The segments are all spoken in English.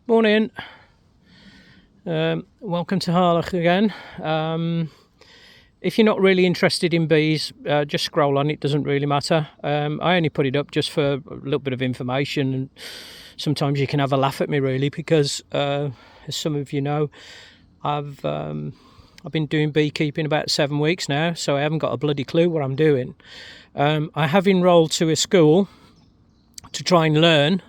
Morning. Welcome to Harlech again. If you're not really interested in bees, just scroll on. It doesn't really matter. I only put it up just for a little bit of information, and sometimes you can have a laugh at me, really, because as some of you know, I've been doing beekeeping about 7 weeks now, so I haven't got a bloody clue what I'm doing. I have enrolled to a school to try and learn.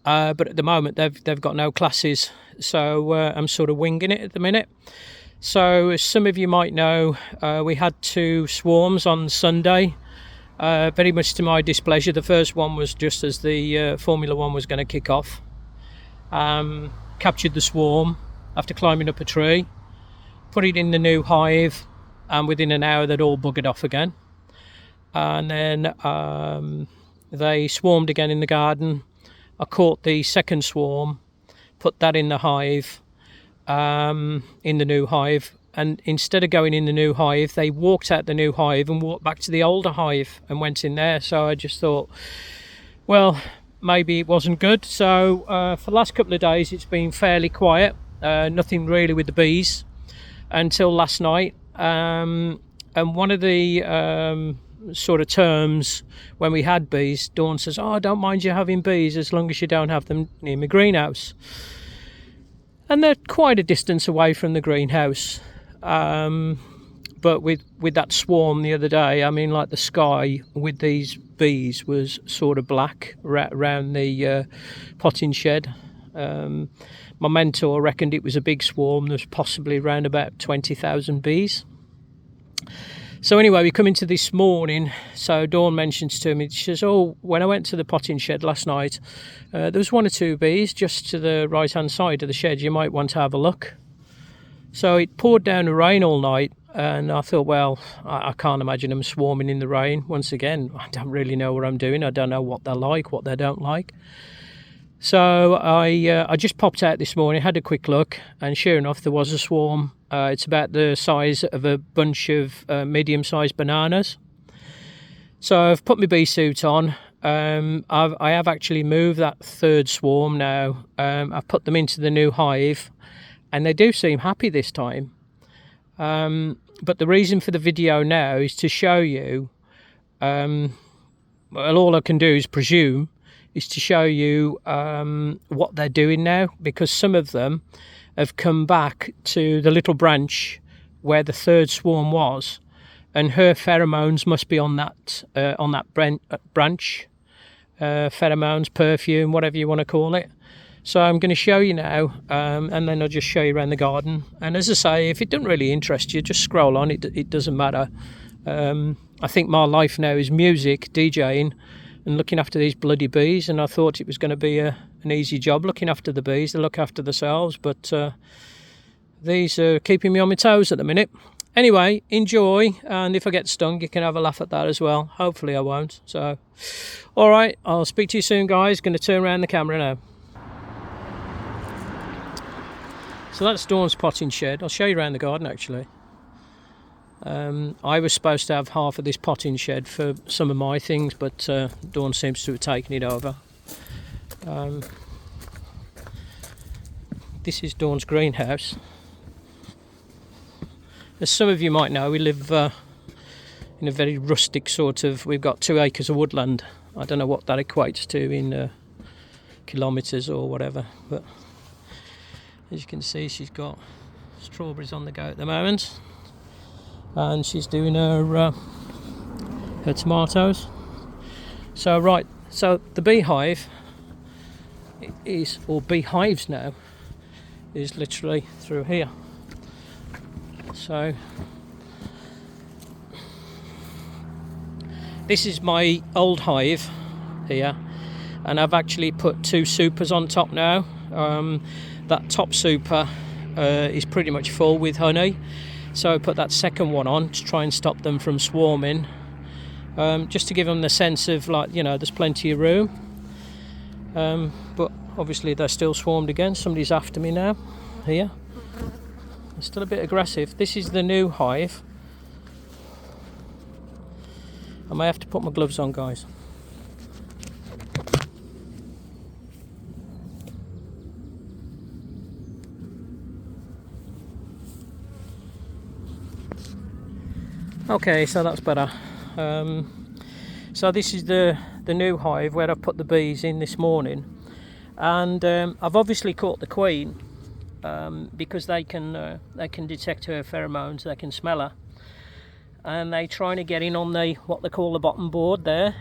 But at the moment they've got no classes, so I'm sort of winging it at the minute. So as some of you might know, we had 2 swarms on Sunday, very much to my displeasure. The first one was just as the Formula 1 was going to kick off. Captured the swarm after climbing up a tree, put it in the new hive, and within an hour they'd all buggered off again. And then they swarmed again in the garden. I caught the second swarm, put that in the hive, in the new hive, and instead of going in the new hive, they walked out the new hive and walked back to the older hive and went in there. So I just thought, well, maybe it wasn't good. So for the last couple of days, it's been fairly quiet, nothing really with the bees until last night. And one of the sort of terms when we had bees, Dawn says, I don't mind you having bees as long as you don't have them near my greenhouse. And they're quite a distance away from the greenhouse, but with that swarm the other day, I mean, like, the sky with these bees was sort of black around the potting shed. My mentor reckoned it was a big swarm. There's possibly around about 20,000 bees. So anyway, we come into this morning, so Dawn mentions to me, she says, oh, when I went to the potting shed last night, there was 1 or 2 bees just to the right-hand side of the shed. You might want to have a look. So it poured down the rain all night, and I thought, well, I can't imagine them swarming in the rain. Once again, I don't really know what I'm doing. I don't know what they're like, what they don't like. So I just popped out this morning, had a quick look, and sure enough, there was a swarm. It's about the size of a bunch of medium-sized bananas. So I've put my bee suit on. I have actually moved that 3rd swarm now. I've put them into the new hive, and they do seem happy this time. But the reason for the video now is to show you, well, all I can do is presume, is to show you what they're doing now, because some of them have come back to the little branch where the 3rd swarm was, and her pheromones must be on that branch. Pheromones, perfume, whatever you want to call it. So I'm going to show you now, and then I'll just show you around the garden. And as I say, if it doesn't really interest you, just scroll on. It doesn't matter. I think my life now is music, DJing, and looking after these bloody bees, and I thought it was going to be an easy job looking after the bees. They look after themselves, but these are keeping me on my toes at the minute. Anyway, enjoy, and if I get stung, you can have a laugh at that as well. Hopefully I won't. So, all right, I'll speak to you soon, guys. Going to turn around the camera now. So that's Dawn's potting shed. I'll show you around the garden, actually. I was supposed to have half of this potting shed for some of my things, but Dawn seems to have taken it over. This is Dawn's greenhouse. As some of you might know, we live in a very rustic sort of, we've got 2 acres of woodland. I don't know what that equates to in kilometres or whatever, but as you can see, she's got strawberries on the go at the moment. And she's doing her tomatoes. So right, so the beehive is, or beehives now, is literally through here. So this is my old hive here, and I've actually put 2 supers on top now. That top super is pretty much full with honey. So I put that second one on to try and stop them from swarming, just to give them the sense of, like, you know, there's plenty of room. But obviously they're still swarmed again. Somebody's after me now here. They're still a bit aggressive. This is the new hive. I may have to put my gloves on, guys. Okay, so that's better. So this is the new hive where I put the bees in this morning, and I've obviously caught the queen because they can detect her pheromones, they can smell her, and they're trying to get in on the what they call the bottom board there.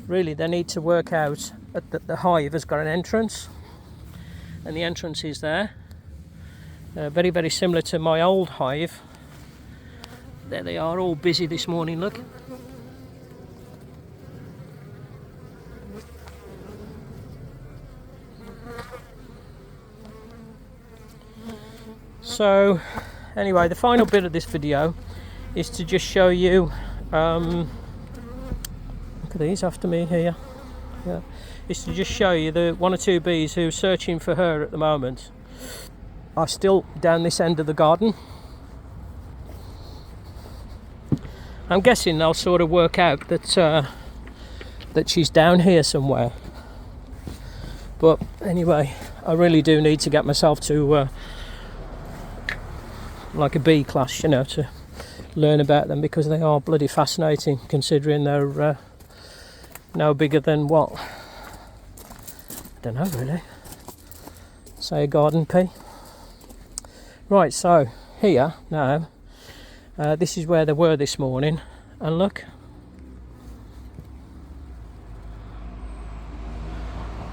Really, they need to work out that the hive has got an entrance, and the entrance is there. Very, very similar to my old hive. There they are, all busy this morning, look. So, anyway, the final bit of this video is to just show you, look at these after me here, yeah, is to just show you the 1 or 2 bees who are searching for her at the moment are still down this end of the garden. I'm guessing they'll sort of work out that she's down here somewhere. But anyway, I really do need to get myself to like a bee class, you know, to learn about them, because they are bloody fascinating, considering they're no bigger than what? I don't know really. Say a garden pea. Right, so here now. This is where they were this morning, and look,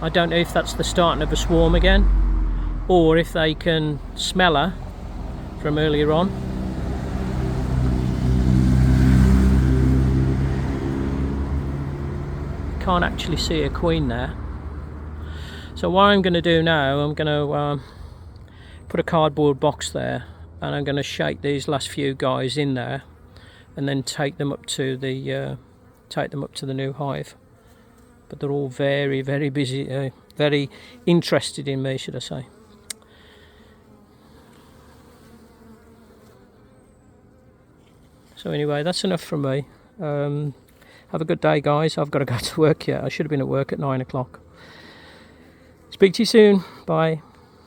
I don't know if that's the starting of a swarm again, or if they can smell her from earlier on. Can't actually see a queen there. So what I'm going to do now, I'm going to put a cardboard box there, and I'm going to shake these last few guys in there, and then take them up to the new hive. But they're all very, very busy, very interested in me, should I say. So anyway, that's enough from me. Have a good day, guys. I've got to go to work yet. I should have been at work at 9 o'clock. Speak to you soon. Bye.